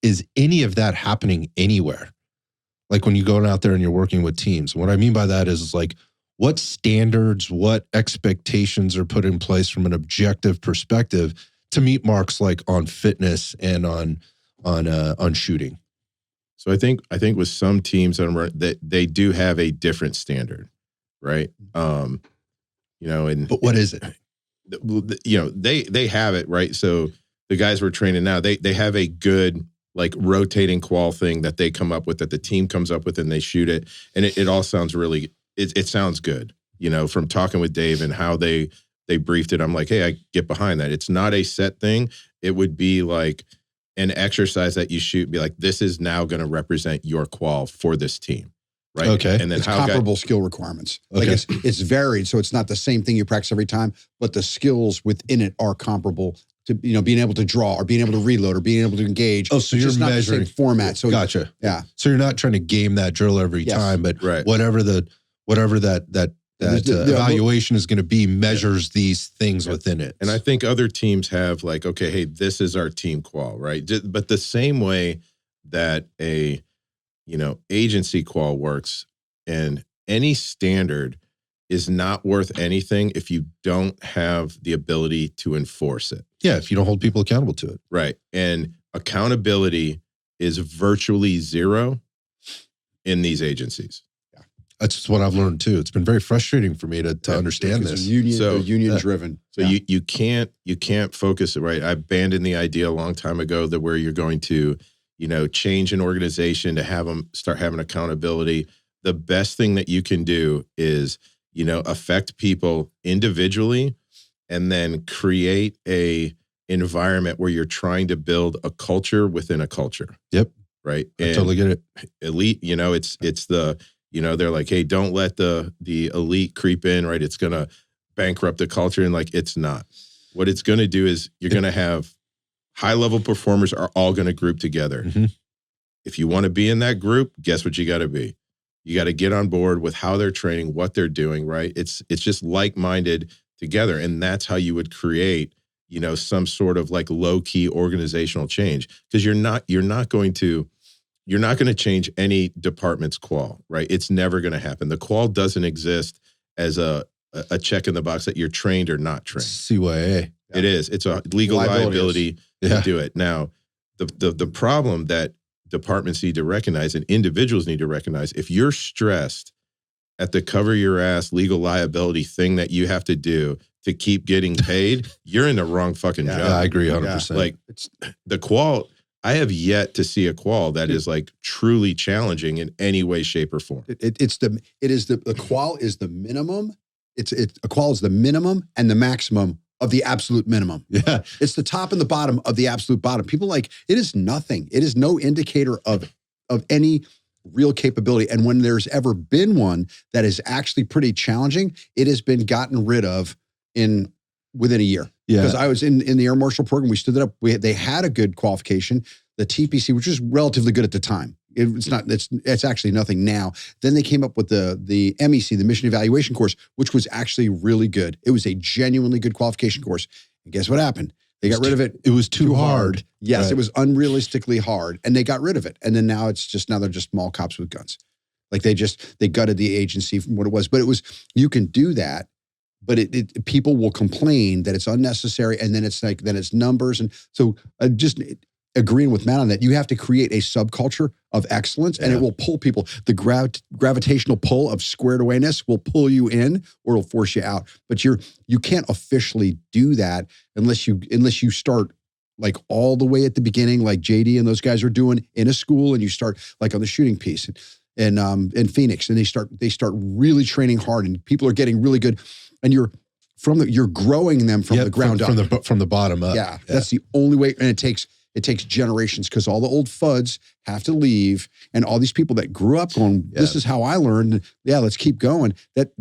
is any of that happening anywhere? Like when you're going out there and you're working with teams. What I mean by that is like, what standards, what expectations are put in place from an objective perspective to meet marks like on fitness and on shooting? So I think with some teams that they do have a different standard, right? And but what is it? They have it, right? So the guys we're training now, they have a good like rotating qual thing that they come up with, that the team comes up with, and they shoot it, and it all sounds really. It sounds good, from talking with Dave and how they briefed it. I'm like, hey, I get behind that. It's not a set thing. It would be like an exercise that you shoot, be like, this is now going to represent your qual for this team, right? Okay. And then it's comparable skill requirements. Okay. Like it's varied, so it's not the same thing you practice every time, but the skills within it are comparable to being able to draw or being able to reload or being able to engage. Oh, so you're just measuring not the same format. So gotcha. Yeah. So you're not trying to game that drill every time, but right. whatever that evaluation is going to be measures these things within it. And I think other teams have like, okay, hey, this is our team qual, right? But the same way that a agency qual works, and any standard is not worth anything if you don't have the ability to enforce it. Yeah, if you don't hold people accountable to it. Right. And accountability is virtually zero in these agencies. That's what I've learned too. It's been very frustrating for me to understand this. They're union driven. So you can't focus it, right. I abandoned the idea a long time ago that where you're going to, change an organization to have them start having accountability. The best thing that you can do is, affect people individually and then create a environment where you're trying to build a culture within a culture. Yep. Right. I totally get it. Elite, it's the, they're like, hey, don't let the elite creep in, right? It's going to bankrupt the culture. And like, it's not. What it's going to do is you're going to have high-level performers are all going to group together. Mm-hmm. If you want to be in that group, guess what you got to be? You got to get on board with how they're training, what they're doing, right? It's just like-minded together. And that's how you would create, some sort of like low-key organizational change. Because you're not going to change any department's qual, right? It's never going to happen. The qual doesn't exist as a check in the box that you're trained or not trained. CYA. Yeah. It is. It's a legal liability to do it. Now, the problem that departments need to recognize and individuals need to recognize, if you're stressed at the cover your ass legal liability thing that you have to do to keep getting paid, you're in the wrong fucking job. Yeah, I agree 100%. Yeah. Like the qual, I have yet to see a qual that is like truly challenging in any way, shape, or form. The qual is the minimum. A qual is the minimum and the maximum of the absolute minimum. Yeah. It's the top and the bottom of the absolute bottom. People it is nothing. It is no indicator of any real capability. And when there's ever been one that is actually pretty challenging, it has been gotten rid of within a year. Yeah. Because I was in the Air Marshal program, we stood it up. They had a good qualification, the TPC, which was relatively good at the time. It's actually nothing now. Then they came up with the MEC, the Mission Evaluation course, which was actually really good. It was a genuinely good qualification course. And guess what happened? They got rid of it. It was too hard. Yes, right. It was unrealistically hard, and they got rid of it. And then now they're just mall cops with guns. Like they gutted the agency from what it was. But you can do that, but people will complain that it's unnecessary, and then it's numbers, and so just agreeing with Matt on that, you have to create a subculture of excellence, and it will pull people. The gravitational pull of squared awayness will pull you in, or it'll force you out. But you can't officially do that unless you start like all the way at the beginning, like JD and those guys are doing in a school, and you start like on the shooting piece in Phoenix, and they start really training hard, and people are getting really good, and you're growing them from the ground up, from the bottom up. Yeah, that's the only way, and it takes generations, because all the old FUDs have to leave, and all these people that grew up going, this is how I learned. Yeah, let's keep going. But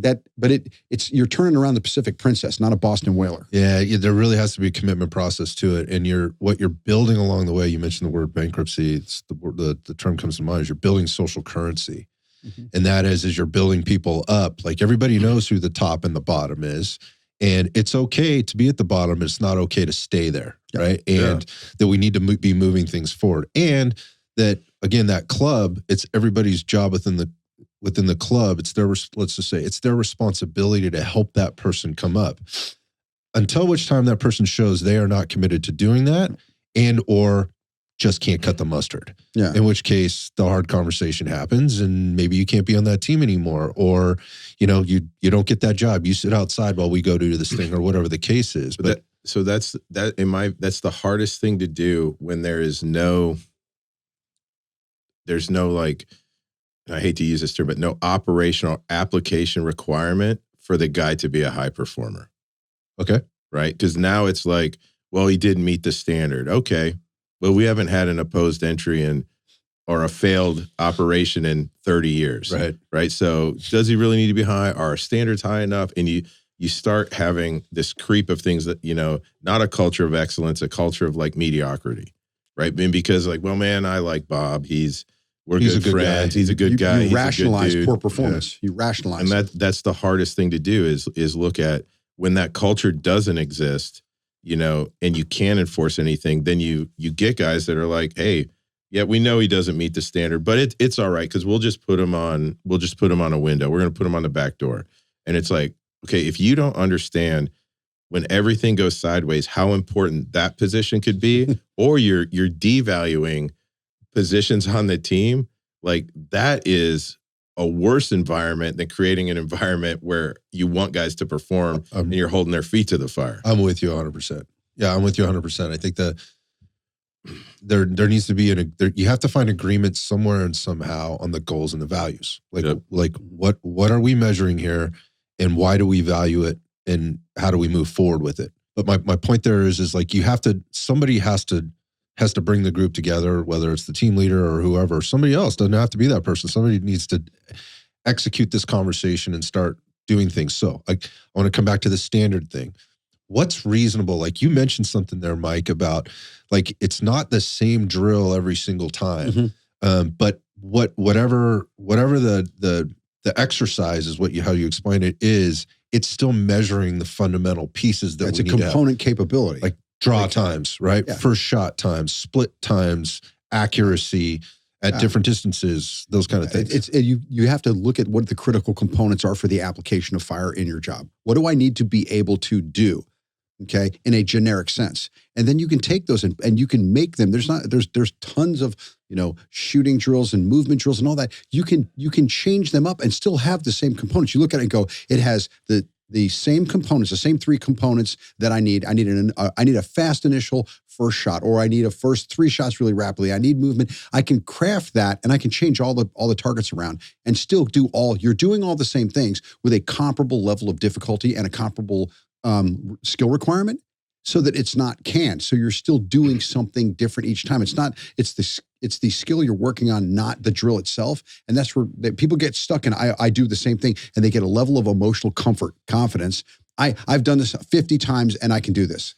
it's you're turning around the Pacific Princess, not a Boston Whaler. Yeah, there really has to be a commitment process to it, and what you're building along the way. You mentioned the word bankruptcy. It's the term comes to mind is you're building social currency, and that is you're building people up. Like everybody knows who the top and the bottom is. And it's okay to be at the bottom. It's not okay to stay there, right? And that we need to be moving things forward. And that, again, that club, it's everybody's job within the club. It's their, let's just say, it's their responsibility to help that person come up. Until which time that person shows they are not committed to doing that and or just can't cut the mustard. Yeah. In which case the hard conversation happens and maybe you can't be on that team anymore, or, you know, you don't get that job. You sit outside while we go do this thing or whatever the case is. But that's the hardest thing to do when there's no like, I hate to use this term, but no operational application requirement for the guy to be a high performer. Okay. Right. Because now it's like, well, he didn't meet the standard. Okay. Well, we haven't had an opposed entry or a failed operation in 30 years. Right. Right. So does he really need to be high? Are our standards high enough? And you start having this creep of things that, you know, not a culture of excellence, a culture of like mediocrity. Right. And because like, well, man, I like Bob. We're good friends. He's a good guy. You rationalize poor performance. Yeah. You rationalize. And that's the hardest thing to do is look at when that culture doesn't exist, you know, and you can't enforce anything, then you get guys that are like, hey, yeah, we know he doesn't meet the standard, but it's all right because we'll just put him on a window. We're going to put him on the back door. And it's like, okay, if you don't understand when everything goes sideways, how important that position could be, or you're devaluing positions on the team, like that is a worse environment than creating an environment where you want guys to perform and you're holding their feet to the fire. I'm with you 100%. Yeah, I'm with you 100%. I think that there needs to be you have to find agreement somewhere and somehow on the goals and the values. Like what are we measuring here and why do we value it and how do we move forward with it? But my point there is like somebody has to bring the group together, whether it's the team leader or whoever. Somebody else doesn't have to be that person. Somebody needs to execute this conversation and start doing things. So I want to come back to the standard thing. What's reasonable? Like you mentioned something there, Mike, about like, it's not the same drill every single time. Mm-hmm. But whatever the exercise is how you explain it is, it's still measuring the fundamental pieces that it's we a need component capability. Like draw times, right? Yeah. First shot times, split times, accuracy at different distances, those kind of things. You have to look at what the critical components are for the application of fire in your job. What do I need to be able to do? Okay, in a generic sense, and then you can take those and you can make them. There's tons of shooting drills and movement drills and all that. You can change them up and still have the same components. You look at it and go, it has the same components, the same three components that I need. I need a fast initial first shot, or I need a first 3 shots really rapidly. I need movement. I can craft that and I can change all the targets around and still you're doing all the same things with a comparable level of difficulty and a comparable skill requirement, so that it's not canned. So you're still doing something different each time. It's the skill you're working on, not the drill itself. And that's where people get stuck. And I do the same thing, and they get a level of emotional confidence. I've done this 50 times and I can do this.